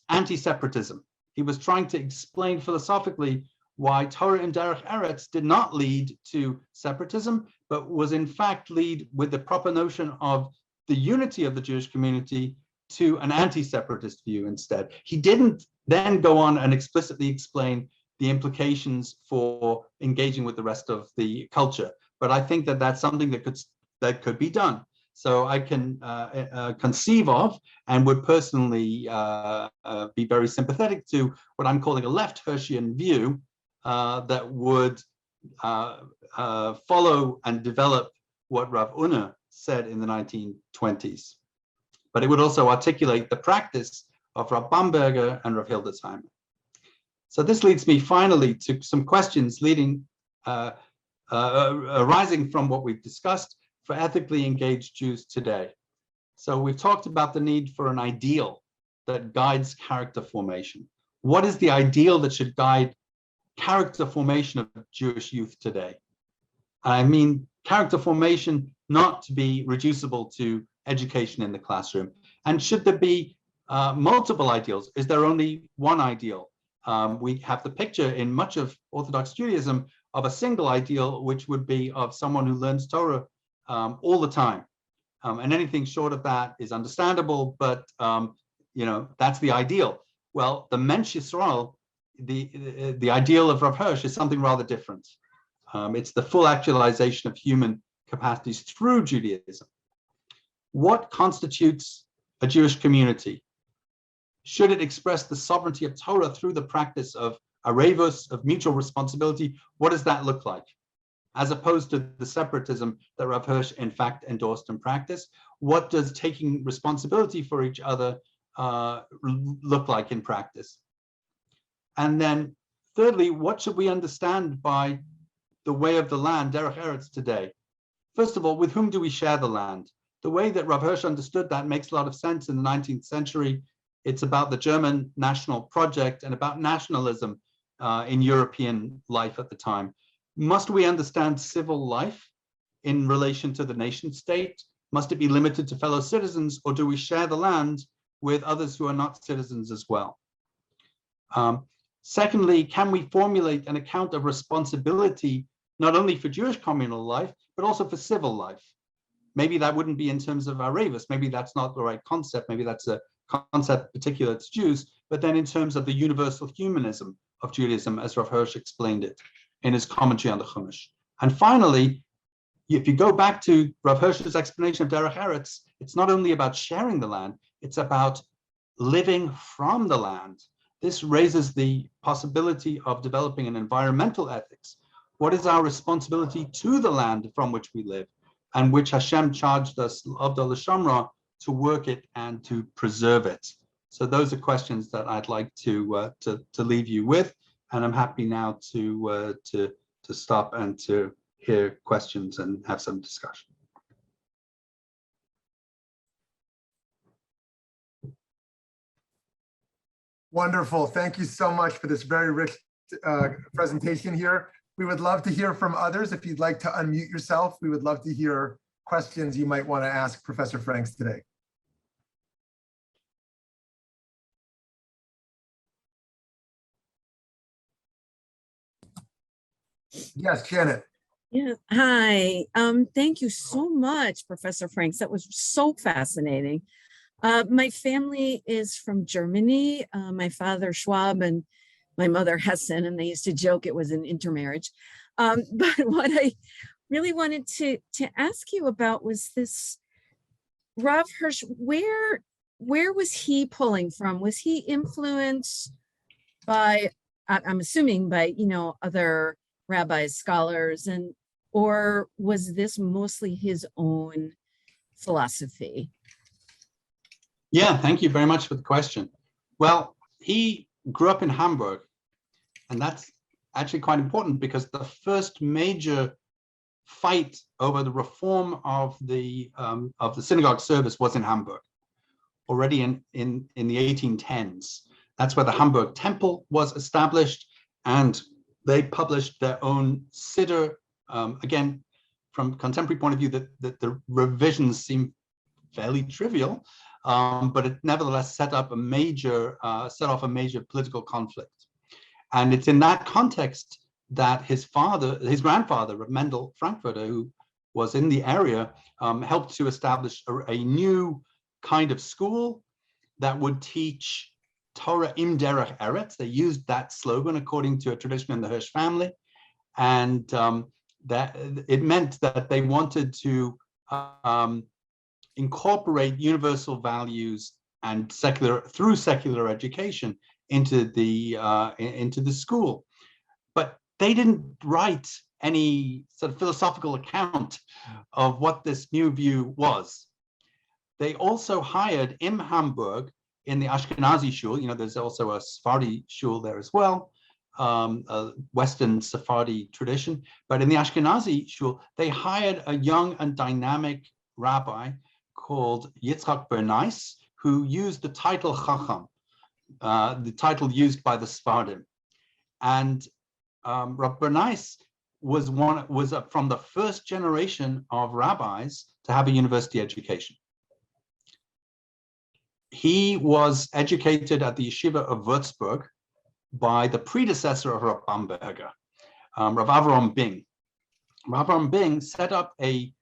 anti-separatism. He was trying to explain philosophically why Torah and derekh erets did not lead to separatism, but was in fact lead with the proper notion of the unity of the Jewish community to an anti-separatist view instead. He didn't then go on and explicitly explain the implications for engaging with the rest of the culture, but I think that that's something that could be done. So I can conceive of and would personally be very sympathetic to what I'm calling a left Hirschian view that would follow and develop what Rav Unna said in the 1920s. But it would also articulate the practice of Rav Bamberger and Rav Hildesheimer. So this leads me finally to some questions arising from what we've discussed for ethically engaged Jews today. So we've talked about the need for an ideal that guides character formation. What is the ideal that should guide character formation of Jewish youth today? I mean character formation not to be reducible to education in the classroom. And should there be multiple ideals? Is there only one ideal? We have the picture in much of Orthodox Judaism of a single ideal, which would be of someone who learns Torah all the time. And anything short of that is understandable, but that's the ideal. Well, the Mensch Yisrael, the ideal of Rav Hirsch is something rather different. It's the full actualization of human capacities through Judaism. What constitutes a Jewish community? Should it express the sovereignty of Torah through the practice of arevus, of mutual responsibility? What does that look like? As opposed to the separatism that Rav Hirsch in fact endorsed and practiced, what does taking responsibility for each other look like in practice? And then thirdly, what should we understand by the way of the land, derekh erets, today? First of all, with whom do we share the land? The way that Rav Hirsch understood that makes a lot of sense in the 19th century. It's about the German national project and about nationalism in European life at the time. Must we understand civil life in relation to the nation state? Must it be limited to fellow citizens, or do we share the land with others who are not citizens as well? Secondly, can we formulate an account of responsibility, not only for Jewish communal life, but also for civil life? Maybe that wouldn't be in terms of arevus, maybe that's not the right concept, maybe that's a concept particular to Jews, but then in terms of the universal humanism of Judaism, as Rav Hirsch explained it in his commentary on the Humash. And finally, if you go back to Rav Hirsch's explanation of derekh erets, it's not only about sharing the land, it's about living from the land. This raises the possibility of developing an environmental ethics. What is our responsibility to the land from which we live, and which Hashem charged us, Avdol Shamra, to work it and to preserve it? So those are questions that I'd like to leave you with, and I'm happy now to stop and to hear questions and have some discussion. Wonderful. Thank you so much for this very rich presentation here. We would love to hear from others. If you'd like to unmute yourself, we would love to hear questions you might want to ask Professor Franks today. Yes, Janet. Yeah. Hi. Thank you so much, Professor Franks. That was so fascinating. My family is from Germany. My father Schwab and my mother Hessen, and they used to joke it was an intermarriage. But what I really wanted to ask you about was this Rav Hirsch. Where was he pulling from? Was he influenced by, I'm assuming by, other rabbis, scholars, or was this mostly his own philosophy? Yeah, thank you very much for the question. Well, he grew up in Hamburg, and that's actually quite important because the first major fight over the reform of the synagogue service was in Hamburg, already in the 1810s. That's where the Hamburg Temple was established, and they published their own siddur. Again, from contemporary point of view, that the revisions seem fairly trivial, but it nevertheless set off a major political conflict. And it's in that context that his grandfather, Rabbi Mendel Frankfurter, who was in the area, helped to establish a new kind of school that would teach Torah im derekh erets. They used that slogan according to a tradition in the Hirsch family, and that it meant that they wanted to incorporate universal values and through secular education into the school. But they didn't write any sort of philosophical account of what this new view was. They also hired in Hamburg, in the Ashkenazi shul, there's also a Sephardi shul there as well, a Western Sephardi tradition, but in the Ashkenazi shul, they hired a young and dynamic rabbi called Yitzhak Bernays, who used the title Chacham, the title used by the Sephardim. And Rabbi Bernays was from the first generation of rabbis to have a university education. He was educated at the yeshiva of Würzburg by the predecessor of Rav Bamberger, Rav Avram Bing. Rav Avram Bing set up a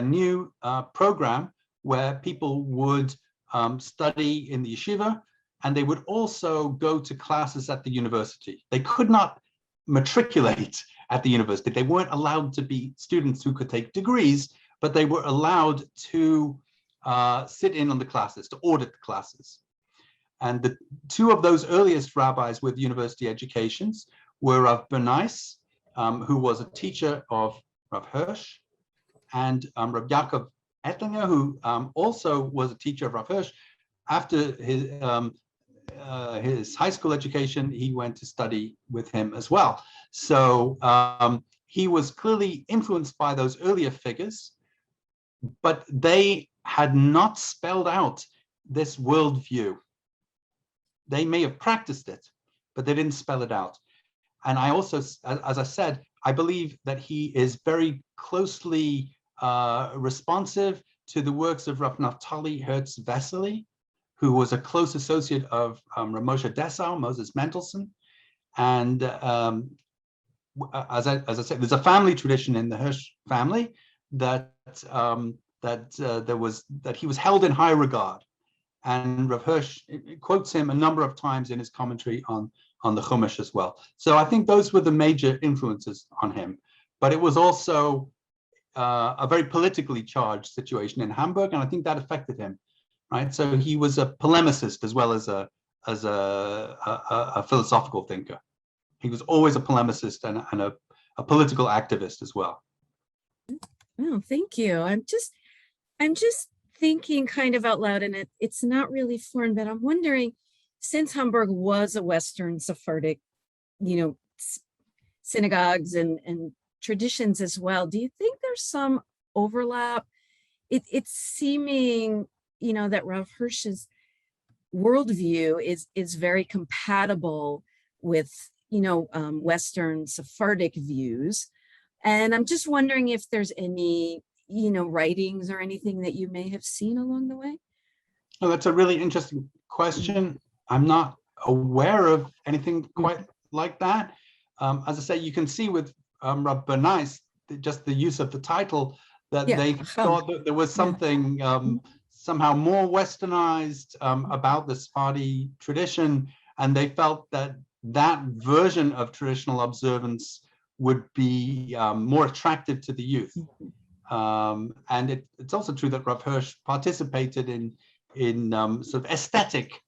new program where people would study in the yeshiva, and they would also go to classes at the university. They could not matriculate at the university. They weren't allowed to be students who could take degrees, but they were allowed to sit in on the classes, to audit the classes. And the two of those earliest rabbis with university educations were Rav Bernays, who was a teacher of Rav Hirsch, and Rav Yaakov Ettlinger, who also was a teacher of Rav Hirsch. After his high school education, he went to study with him as well. So he was clearly influenced by those earlier figures, but they had not spelled out this worldview. They may have practiced it, but they didn't spell it out. And I also, as I said, I believe that he is very closely responsive to the works of Rav Naftali Hertz Vesely, who was a close associate of Rav Moshe Dessau, Moses Mendelssohn. And as I said, there's a family tradition in the Hirsch family that he was held in high regard. And Rav Hirsch quotes him a number of times in his commentary on the Humash as well. So I think those were the major influences on him. But it was also a very politically charged situation in Hamburg, and I think that affected him, right? So he was a polemicist as well as a philosophical thinker. He was always a polemicist and a political activist as well. Oh, thank you. I'm just thinking kind of out loud, and it's not really foreign, but I'm wondering, since Hamburg was a Western Sephardic, synagogues and traditions as well, do you think there's some overlap? It's seeming, that Rav Hirsch's worldview is very compatible with, Western Sephardic views. And I'm just wondering if there's any, writings or anything that you may have seen along the way. Oh, that's a really interesting question. I'm not aware of anything quite like that. As I say, you can see with Rav Bernays, just the use of the title, that they thought that there was something somehow more westernized about the Sephardi tradition, and they felt that that version of traditional observance would be more attractive to the youth. And it's also true that Rav Hirsch participated in sort of aesthetic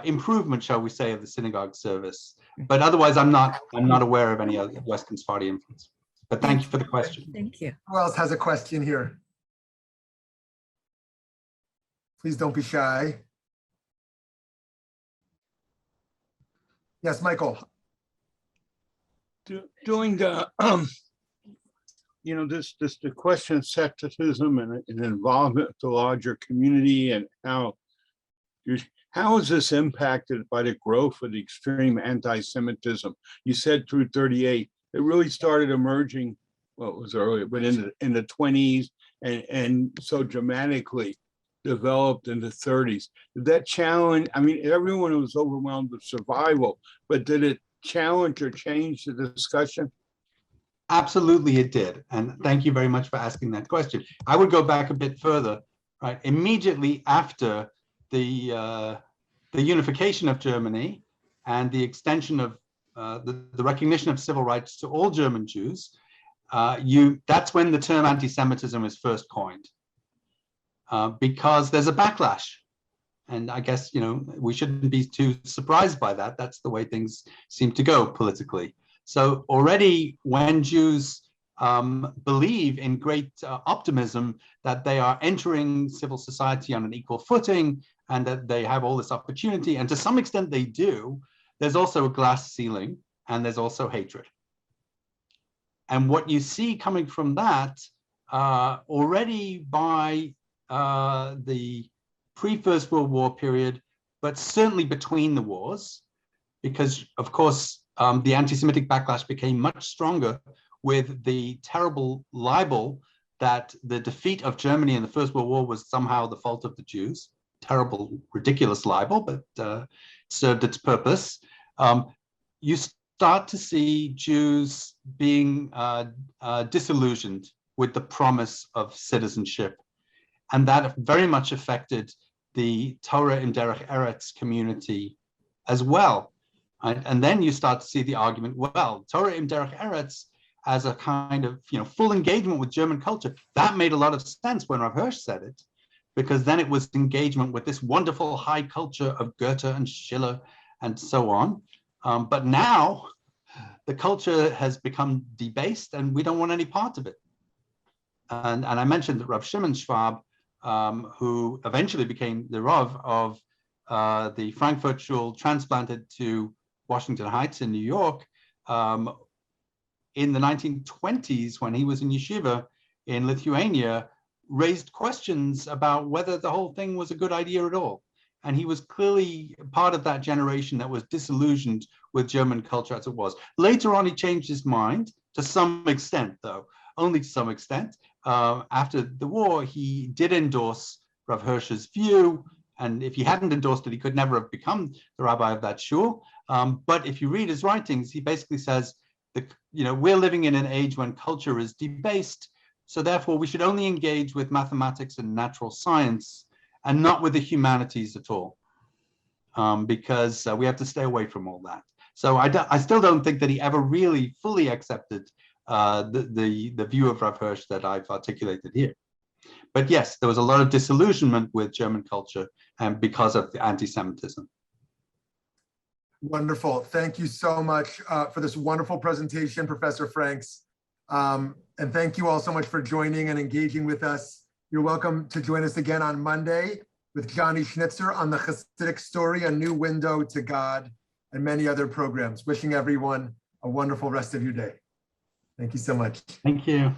improvement, shall we say, of the synagogue service. But otherwise, I'm not aware of any other Western Sephardi influence. But thank you for the question. Thank you. Who else has a question here? Please don't be shy. Yes, Michael. Doing the, the question of sectarism and involvement with the larger community, and how is this impacted by the growth of the extreme anti-Semitism? You said through 38, it really started emerging, well, it was earlier, but in the 20s and so dramatically developed in the 30s. Did that challenge, I mean, everyone was overwhelmed with survival, but did it challenge or change the discussion? Absolutely, it did. And thank you very much for asking that question. I would go back a bit further, right? Immediately after the unification of Germany and the extension of the recognition of civil rights to all German Jews, that's when the term anti-Semitism is first coined, because there's a backlash. And I guess, we shouldn't be too surprised by that. That's the way things seem to go politically. So already when Jews believe in great optimism that they are entering civil society on an equal footing and that they have all this opportunity, and to some extent they do, there's also a glass ceiling and there's also hatred. And what you see coming from that already by the pre-First World War period, but certainly between the wars, because of course the anti-Semitic backlash became much stronger with the terrible libel that the defeat of Germany in the First World War was somehow the fault of the Jews. Terrible, ridiculous libel, but served its purpose. You start to see Jews being disillusioned with the promise of citizenship. And that very much affected the Torah in derekh erets community as well. Right? And then you start to see the argument, well, Torah in derekh erets as a kind of full engagement with German culture, that made a lot of sense when Rav Hirsch said it, because then it was engagement with this wonderful high culture of Goethe and Schiller and so on. But now the culture has become debased and we don't want any part of it. And I mentioned that Rav Shimon Schwab, who eventually became the Rav of the Frankfurt Shul, transplanted to Washington Heights in New York in the 1920s, when he was in yeshiva in Lithuania, raised questions about whether the whole thing was a good idea at all. And he was clearly part of that generation that was disillusioned with German culture as it was. Later on, he changed his mind to some extent, though, only to some extent. After the war, he did endorse Rav Hirsch's view. And if he hadn't endorsed it, he could never have become the rabbi of that shul. But if you read his writings, he basically says that, we're living in an age when culture is debased. So therefore, we should only engage with mathematics and natural science and not with the humanities at all, because we have to stay away from all that. So I still don't think that he ever really fully accepted the view of Rav Hirsch that I've articulated here. But yes, there was a lot of disillusionment with German culture and because of the anti-Semitism. Wonderful. Thank you so much for this wonderful presentation, Professor Franks. And thank you all so much for joining and engaging with us. You're welcome to join us again on Monday with Johnny Schnitzer on the Hasidic story, A New Window to God, and many other programs. Wishing everyone a wonderful rest of your day. Thank you so much. Thank you.